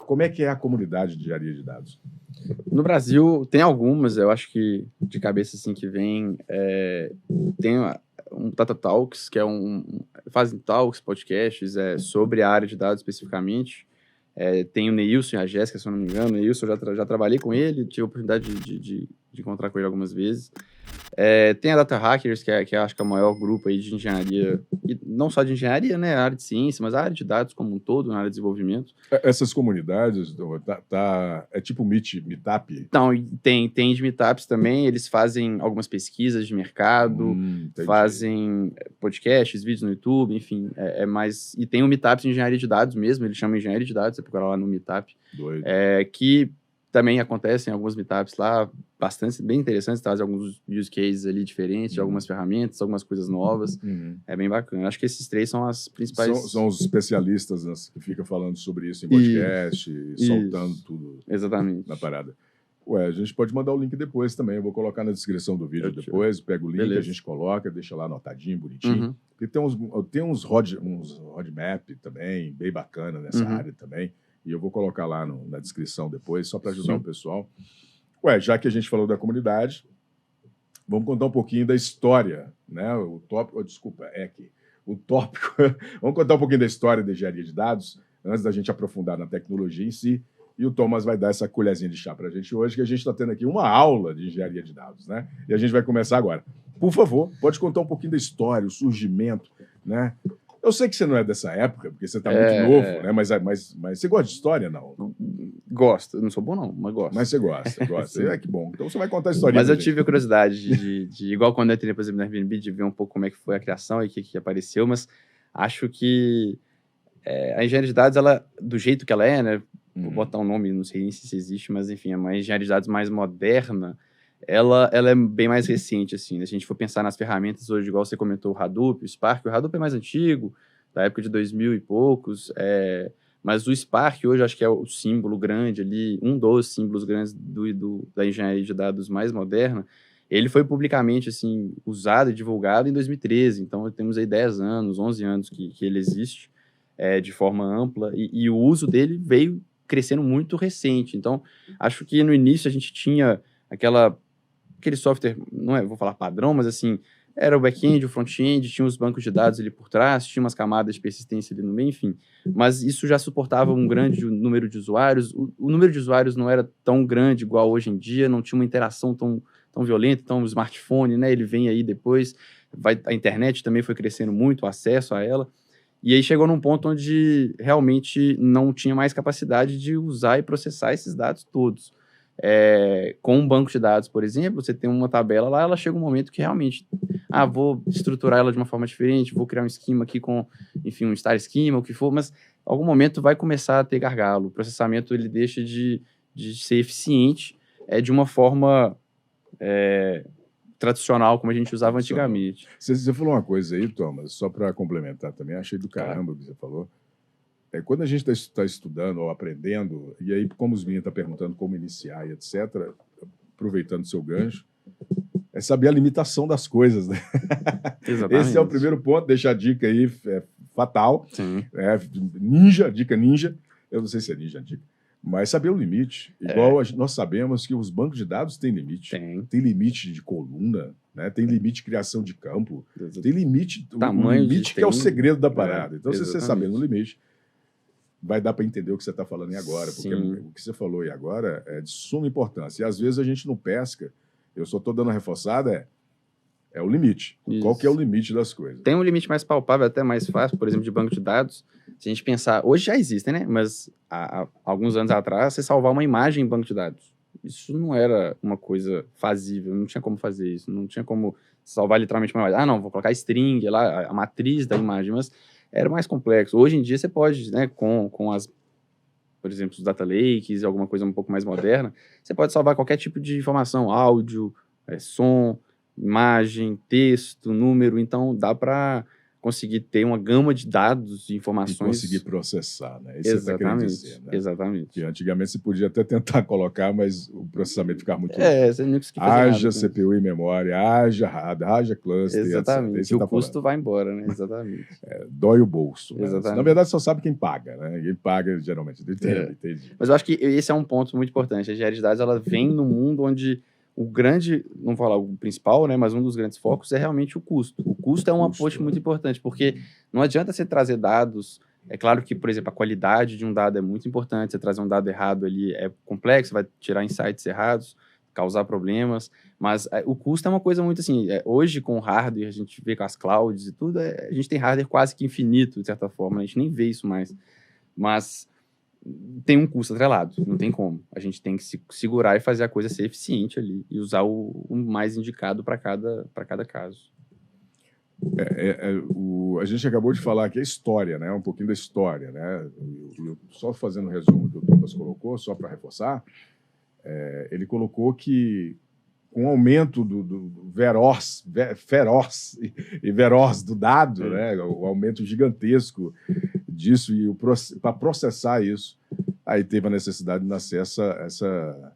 como é que é a comunidade de engenharia de dados? No Brasil, tem algumas, eu acho que de cabeça assim que vem, tem um Data Talks, que é fazem talks, podcasts sobre a área de dados especificamente. Tem o Neilson e a Jéssica, se eu não me engano. O Neilson, eu já trabalhei com ele, tive a oportunidade de encontrar com ele algumas vezes. Tem a Data Hackers, que eu acho que é o maior grupo aí de engenharia, e não só de engenharia, né, a área de ciência, mas a área de dados como um todo, na área de desenvolvimento. Essas comunidades, é tipo Meetup? Então, tem de meetups também, eles fazem algumas pesquisas de mercado, fazem podcasts, vídeos no YouTube, enfim, mais... E tem o Meetups de engenharia de dados mesmo, eles chamam engenharia de dados, você procura lá no Meetup. Doido. Que também acontecem alguns meetups lá, bastante, bem interessantes, trazem alguns use cases ali diferentes, de algumas ferramentas, algumas coisas novas. É bem bacana. Acho que esses três são as principais... São os especialistas, né, que ficam falando sobre isso em podcast, soltando tudo. Exatamente. Na parada. A gente pode mandar o link depois também. Eu vou colocar na descrição do vídeo depois. Pega o link, beleza. A gente coloca, deixa lá anotadinho, bonitinho. Porque tem uns roadmap também, bem bacana nessa área também. E eu vou colocar lá na descrição depois, só para ajudar o pessoal. Já que a gente falou da comunidade, vamos contar um pouquinho da história, né? O tópico... O tópico... Vamos contar um pouquinho da história da engenharia de dados, antes da gente aprofundar na tecnologia em si. E o Thomas vai dar essa colherzinha de chá para a gente hoje, que a gente está tendo aqui uma aula de engenharia de dados, né? E a gente vai começar agora. Por favor, pode contar um pouquinho da história, o surgimento, né? Eu sei que você não é dessa época, porque você está muito novo, né? Mas você gosta de história, não? Gosto. Eu não sou bom, não, mas gosto. Mas você gosta. Que bom. Então você vai contar a história. Mas eu tive a curiosidade de igual quando eu entrei, por exemplo, no Airbnb, de ver um pouco como é que foi a criação e o que apareceu, mas acho que a engenharia de dados, ela, do jeito que ela é, né? Vou botar um nome, não sei nem se existe, mas enfim, é uma engenharia de dados mais moderna. Ela é bem mais recente, assim, né? Se a gente for pensar nas ferramentas hoje, igual você comentou, o Hadoop, o Spark. O Hadoop é mais antigo, da época de 2000 e poucos, mas o Spark hoje acho que é o símbolo grande ali, um dos símbolos grandes da engenharia de dados mais moderna. Ele foi publicamente, assim, usado e divulgado em 2013, então temos aí 10 anos, 11 anos que ele existe de forma ampla, e o uso dele veio crescendo muito recente. Então, acho que no início a gente tinha aquele software, não vou falar padrão, mas assim, era o back-end, o front-end, tinha os bancos de dados ali por trás, tinha umas camadas de persistência ali no meio, enfim. Mas isso já suportava um grande número de usuários. O número de usuários não era tão grande igual hoje em dia, não tinha uma interação tão violenta. Então, o smartphone, né, ele vem aí depois, a internet também foi crescendo muito, o acesso a ela. E aí chegou num ponto onde realmente não tinha mais capacidade de usar e processar esses dados todos. Com um banco de dados, por exemplo, você tem uma tabela lá, ela chega um momento que realmente, vou estruturar ela de uma forma diferente, vou criar um esquema aqui com, enfim, um star schema, o que for, mas em algum momento vai começar a ter gargalo. O processamento, ele deixa de ser eficiente de uma forma tradicional, como a gente usava antigamente. Você falou uma coisa aí, Thomas, só para complementar também, achei do caramba o que você falou. Quando a gente está estudando ou aprendendo, e aí, como os meninos estão perguntando como iniciar e etc., aproveitando o seu gancho, é saber a limitação das coisas, né? Exatamente. Esse é o primeiro ponto, deixa a dica aí, fatal. Sim. Dica ninja. Eu não sei se é ninja a dica. Mas saber o limite. Igual nós sabemos que os bancos de dados têm limite. Tem limite de coluna, né? Tem limite de criação de campo. Tem limite, tamanho, o limite que é o segredo da parada. Então, se você exatamente. saber o limite, vai dar para entender o que você está falando em agora. Porque o que você falou aí agora é de suma importância. E às vezes a gente não pesca. Eu só estou dando a reforçada, é o limite. Isso. Qual que é o limite das coisas? Tem um limite mais palpável, até mais fácil, por exemplo, de banco de dados. Se a gente pensar, hoje já existem, né? Mas há alguns anos atrás, você salvar uma imagem em banco de dados. Isso não era uma coisa fazível, não tinha como fazer isso, não tinha como salvar literalmente uma imagem. Não, vou colocar string lá, a matriz da imagem, mas era mais complexo. Hoje em dia você pode, né, com por exemplo, os data lakes, alguma coisa um pouco mais moderna, você pode salvar qualquer tipo de informação, áudio, som, imagem, texto, número. Então dá para conseguir ter uma gama de dados, de informações. E conseguir processar, né? Isso você tá querendo dizer, né? Exatamente. Porque antigamente você podia até tentar colocar, mas o processamento ficava muito lento. Você não conseguia fazer haja nada CPU e memória, haja hardware, haja cluster, exatamente. Etc. E o custo vai embora, né? Exatamente. Dói o bolso. Exatamente. Né? Na verdade, só sabe quem paga, né? Quem paga, geralmente. Entendi. Mas eu acho que esse é um ponto muito importante. A engenharia de dados, ela vem no mundo onde o grande, não vou falar o principal, né, mas um dos grandes focos é realmente o custo. O custo é um aporte muito importante, porque não adianta você trazer dados. É claro que, por exemplo, a qualidade de um dado é muito importante. Você trazer um dado errado ali é complexo, vai tirar insights errados, causar problemas, mas o custo é uma coisa muito assim, hoje com o hardware, a gente vê com as clouds e tudo, a gente tem hardware quase que infinito, de certa forma, a gente nem vê isso mais, mas tem um custo atrelado, não tem como. A gente tem que se segurar e fazer a coisa ser eficiente ali e usar o mais indicado para cada caso. A gente acabou de falar aqui a história, né? Um pouquinho da história, né? Eu só fazendo um resumo do que o Thomas colocou, só para reforçar, ele colocou que com o aumento do feroz do dado, né? O aumento gigantesco disso e para processar isso, aí teve a necessidade de nascer essa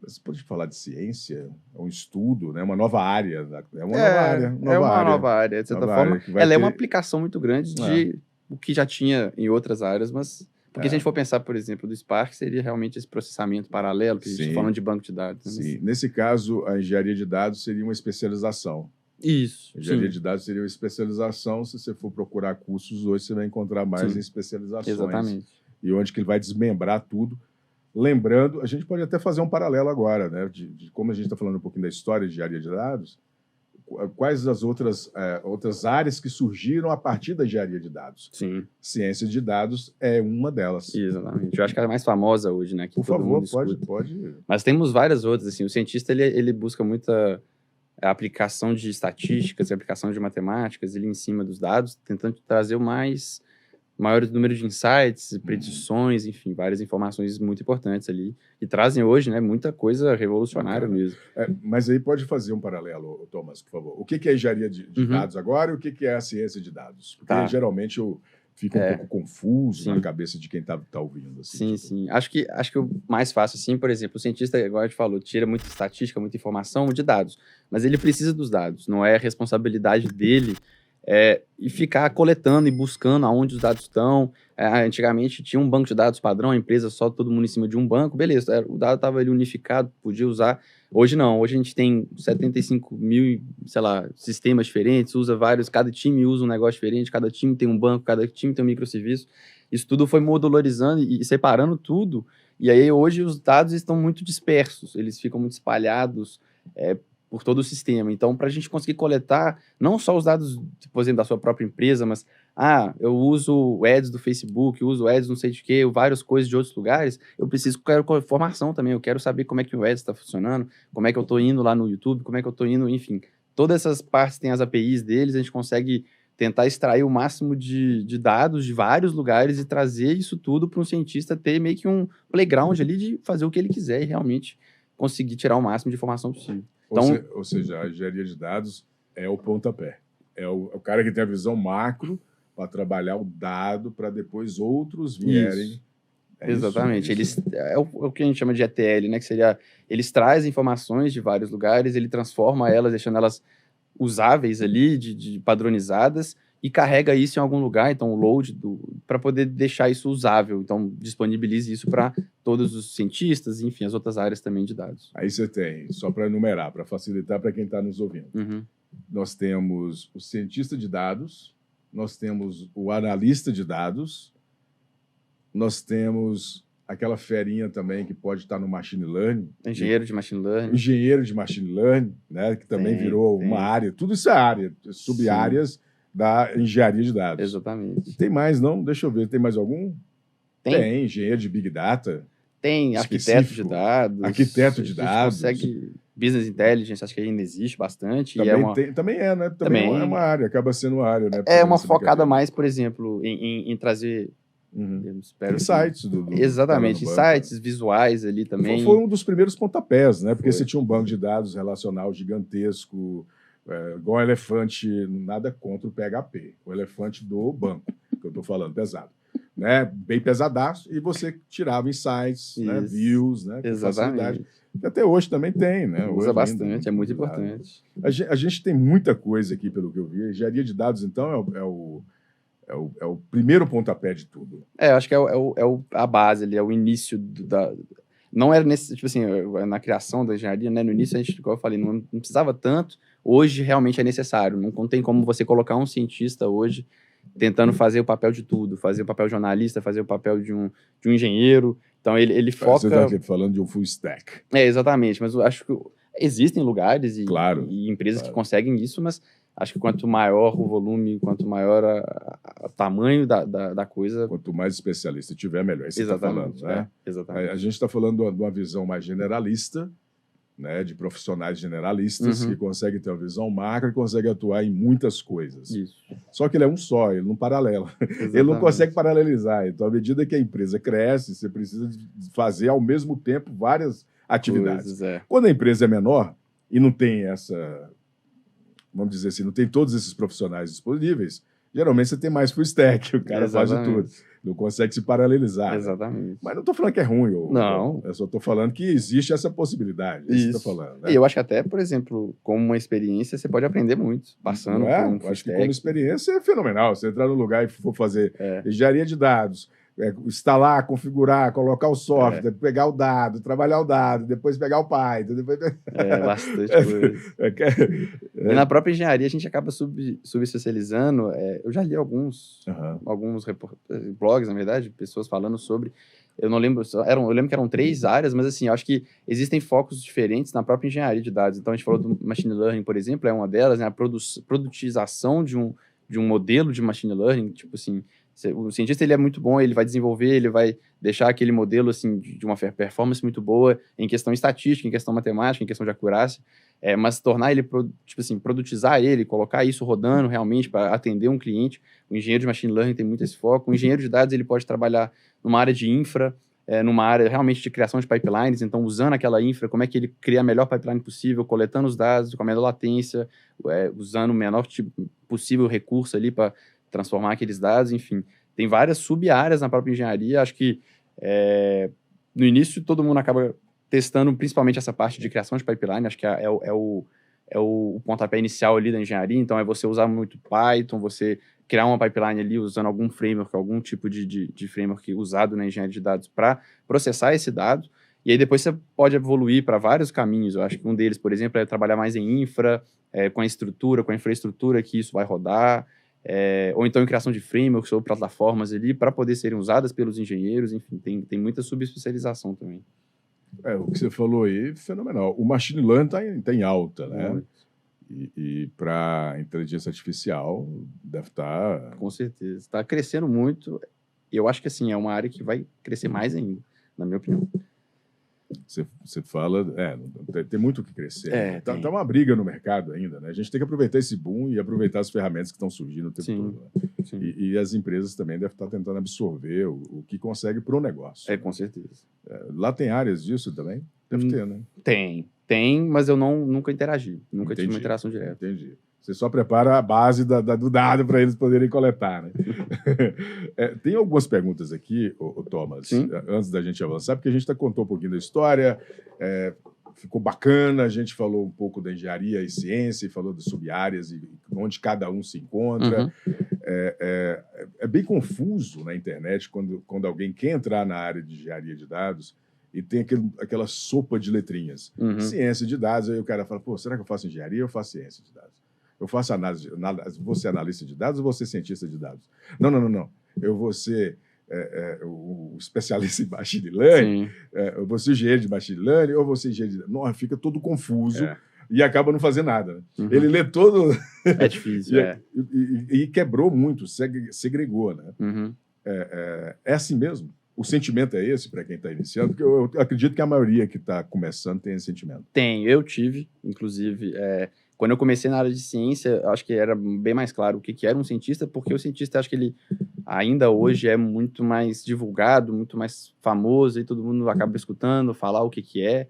você pode falar de ciência, um estudo, né? Uma nova área, é uma nova área, de certa forma. Ela é uma aplicação muito grande de o que já tinha em outras áreas, mas porque se a gente for pensar, por exemplo, do Spark, seria realmente esse processamento paralelo, que a gente está falando de banco de dados. Né? Sim, nesse caso, a engenharia de dados seria uma especialização. Isso. A engenharia de dados seria uma especialização. Se você for procurar cursos hoje, você vai encontrar mais em especializações. Exatamente. E onde que ele vai desmembrar tudo. Lembrando, a gente pode até fazer um paralelo agora, né? De como a gente está falando um pouquinho da história de engenharia de dados, quais as outras áreas que surgiram a partir da engenharia de dados? Sim. Ciência de dados é uma delas. Exatamente. Eu acho que é a mais famosa hoje, né? Que por favor, pode. Mas temos várias outras, assim. O cientista, ele busca muita aplicação de estatísticas, aplicação de matemáticas, ele em cima dos dados, tentando trazer o maior número de insights, predições, enfim, várias informações muito importantes ali, e trazem hoje, né, muita coisa revolucionária mesmo. Mas aí pode fazer um paralelo, Thomas, por favor. O que é engenharia de dados agora e o que é a ciência de dados? Porque geralmente eu fico um pouco confuso na cabeça de quem tá ouvindo. Assim, sim. Acho que o mais fácil, assim, por exemplo, o cientista, igual a gente falou, tira muita estatística, muita informação de dados, mas ele precisa dos dados, não é a responsabilidade dele e ficar coletando e buscando aonde os dados estão. Antigamente tinha um banco de dados padrão, a empresa só todo mundo em cima de um banco, beleza, o dado estava ali unificado, podia usar. Hoje não, hoje a gente tem 75 mil, sei lá, sistemas diferentes, usa vários, cada time usa um negócio diferente, cada time tem um banco, cada time tem um microserviço. Isso tudo foi modularizando e separando tudo, e aí hoje os dados estão muito dispersos, eles ficam muito espalhados, por todo o sistema. Então, para a gente conseguir coletar não só os dados, por exemplo, da sua própria empresa, mas eu uso o Ads do Facebook, uso o Ads não sei de quê, várias coisas de outros lugares, quero informação também, eu quero saber como é que o Ads está funcionando, como é que eu estou indo lá no YouTube, como é que eu estou indo, enfim. Todas essas partes têm as APIs deles, a gente consegue tentar extrair o máximo de dados de vários lugares e trazer isso tudo para um cientista ter meio que um playground ali de fazer o que ele quiser e realmente conseguir tirar o máximo de informação possível. Então, ou seja, a engenharia de dados é o pontapé. É o cara que tem a visão macro para trabalhar o dado para depois outros vierem. Exatamente. É o que a gente chama de ETL, né? Que seria, eles trazem informações de vários lugares, ele transforma elas, deixando elas usáveis ali, de padronizadas, e carrega isso em algum lugar, então o load, para poder deixar isso usável. Então, disponibilize isso para todos os cientistas, enfim, as outras áreas também de dados. Aí você tem, só para enumerar, para facilitar para quem está nos ouvindo. Nós temos o cientista de dados, nós temos o analista de dados, nós temos aquela ferinha também que pode estar no machine learning. Engenheiro de machine learning. Engenheiro de machine learning, né, que também virou uma área. Tudo isso é área, sub-áreas da engenharia de dados. Exatamente. Tem mais, não? Deixa eu ver. Tem mais algum? Tem engenheiro de Big Data. Tem arquiteto de dados. Arquiteto de dados. Consegue business intelligence, acho que ainda existe bastante. Também né? Também é uma área, acaba sendo uma área. Né, é uma focada mais, por exemplo, em trazer... Insights. Exatamente, insights visuais ali também. Foi um dos primeiros pontapés, né? Porque você tinha um banco de dados relacional gigantesco, igual um elefante, nada contra o PHP, o elefante do banco, que eu estou falando, pesado. Né? Bem pesadaço, e você tirava insights, né? Views, né? Com facilidade. Que até hoje também tem, né? Usa bastante, é muito importante. A gente tem muita coisa aqui, pelo que eu vi. Engenharia de dados, então, é o primeiro pontapé de tudo. Acho que a base ali, é o início não era nesse, tipo assim, na criação da engenharia, né? No início a gente, igual eu falei, não precisava tanto. Hoje realmente é necessário. Não tem como você colocar um cientista hoje tentando fazer o papel de tudo, fazer o papel de jornalista, fazer o papel de um engenheiro. Então ele foca... Você está aqui falando de um full stack. Exatamente, mas eu acho que existem lugares e empresas que claro. conseguem isso, mas acho que quanto maior o volume, quanto maior o tamanho da coisa... Quanto mais especialista tiver, melhor. Isso você está falando, né? Exatamente. A gente está falando de uma visão mais generalista, né, de profissionais generalistas que conseguem ter uma visão macro e conseguem atuar em muitas coisas. Isso. Só que ele é um só, ele não paralela. Ele não consegue paralelizar. Então, à medida que a empresa cresce, você precisa fazer ao mesmo tempo várias atividades. Quando a empresa é menor e não tem vamos dizer assim, não tem todos esses profissionais disponíveis, geralmente você tem mais full stack, o cara faz de tudo. Não consegue se paralelizar. Exatamente. Né? Mas não estou falando que é ruim. Não. Eu só estou falando que existe essa possibilidade. Isso. Tô falando, né? E eu acho que até, por exemplo, como uma experiência, você pode aprender muito, passando por um full acho stack. Que como experiência é fenomenal. Você entrar no lugar e for fazer engenharia de dados, instalar, configurar, colocar o software, pegar o dado, trabalhar o dado, depois pegar o Python. Depois... bastante coisa. E na própria engenharia a gente acaba subespecializando. Eu já li alguns blogs, na verdade, pessoas falando sobre. Eu não lembro, eu lembro que eram 3 áreas, mas assim, eu acho que existem focos diferentes na própria engenharia de dados. Então a gente falou do machine learning, por exemplo, é uma delas, né? A produtização de um modelo de machine learning, tipo assim, o cientista ele é muito bom, ele vai desenvolver, ele vai deixar aquele modelo assim de uma performance muito boa em questão estatística, em questão matemática, em questão de acurácia, mas tornar ele, tipo assim, produtizar ele, colocar isso rodando realmente para atender um cliente. O engenheiro de machine learning tem muito esse foco. O engenheiro de dados ele pode trabalhar numa área de infra, numa área realmente de criação de pipelines, então usando aquela infra, como é que ele cria a melhor pipeline possível, coletando os dados com a menor latência, usando o menor possível recurso ali para transformar aqueles dados, enfim. Tem várias sub-áreas na própria engenharia. Acho que no início todo mundo acaba testando principalmente essa parte de criação de pipeline. Acho que é o pontapé inicial ali da engenharia. Então é você usar muito Python, você criar uma pipeline ali usando algum framework, algum tipo de framework usado na engenharia de dados para processar esse dado. E aí depois você pode evoluir para vários caminhos. Eu acho que um deles, por exemplo, é trabalhar mais em infra, com a estrutura, com a infraestrutura que isso vai rodar. Ou então em criação de frameworks ou plataformas ali para poder serem usadas pelos engenheiros, enfim, tem muita subespecialização também. O que você falou aí, fenomenal. O machine learning tá em alta, né? E para inteligência artificial deve estar... Com certeza, está crescendo muito. Eu acho que assim, é uma área que vai crescer mais ainda, na minha opinião. Você fala, tem muito o que crescer. Tá uma briga no mercado ainda, né? A gente tem que aproveitar esse boom e aproveitar as ferramentas que estão surgindo o tempo todo. Né? E as empresas também devem estar tentando absorver o que consegue para o negócio. Com certeza. Lá tem áreas disso também? Deve ter, né? Tem, mas eu nunca interagi. Nunca tive uma interação direta. Entendi. Você só prepara a base do dado para eles poderem coletar, né? Tem algumas perguntas aqui, Thomas, antes da gente avançar, porque a gente contou um pouquinho da história, ficou bacana, a gente falou um pouco da engenharia e ciência, e falou das sub-áreas e onde cada um se encontra. É bem confuso na internet quando alguém quer entrar na área de engenharia de dados e tem aquela sopa de letrinhas. Ciência de dados, aí o cara fala, será que eu faço engenharia ou eu faço ciência de dados? Eu faço análise, vou ser analista de dados ou vou ser cientista de dados? Não. Eu vou ser o especialista em machine learning, eu vou ser engenheiro de machine learning ou vou ser engenheiro de dados? Não, fica todo confuso e acaba não fazendo nada. Né? Ele lê todo... É difícil, e quebrou muito, segregou. Né? É assim mesmo? O sentimento é esse para quem está iniciando? Porque eu acredito que a maioria que está começando tem esse sentimento. Eu tive, inclusive... Quando eu comecei na área de ciência, acho que era bem mais claro o que era um cientista, porque o cientista, acho que ele ainda hoje é muito mais divulgado, muito mais famoso, e todo mundo acaba escutando, falar o que é.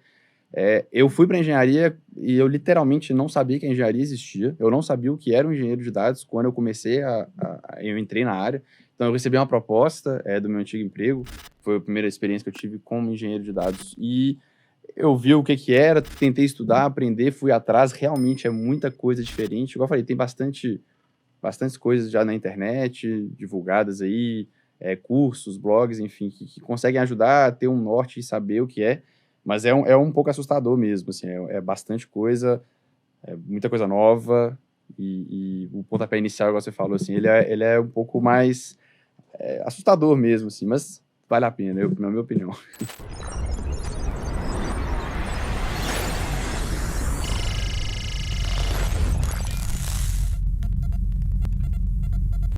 Eu fui para engenharia e eu literalmente não sabia que a engenharia existia. Eu não sabia o que era um engenheiro de dados quando eu comecei eu entrei na área. Então eu recebi uma proposta do meu antigo emprego. Foi a primeira experiência que eu tive como engenheiro de dados. E eu vi o que era, tentei estudar, aprender, fui atrás. Realmente é muita coisa diferente. Igual eu falei, tem bastantes coisas já na internet, divulgadas aí, cursos, blogs, enfim, que conseguem ajudar a ter um norte e saber o que é. Mas é um pouco assustador mesmo, assim, é bastante coisa, muita coisa nova, e o pontapé inicial, igual você falou, assim, ele é um pouco mais assustador mesmo, assim, mas vale a pena, na minha opinião.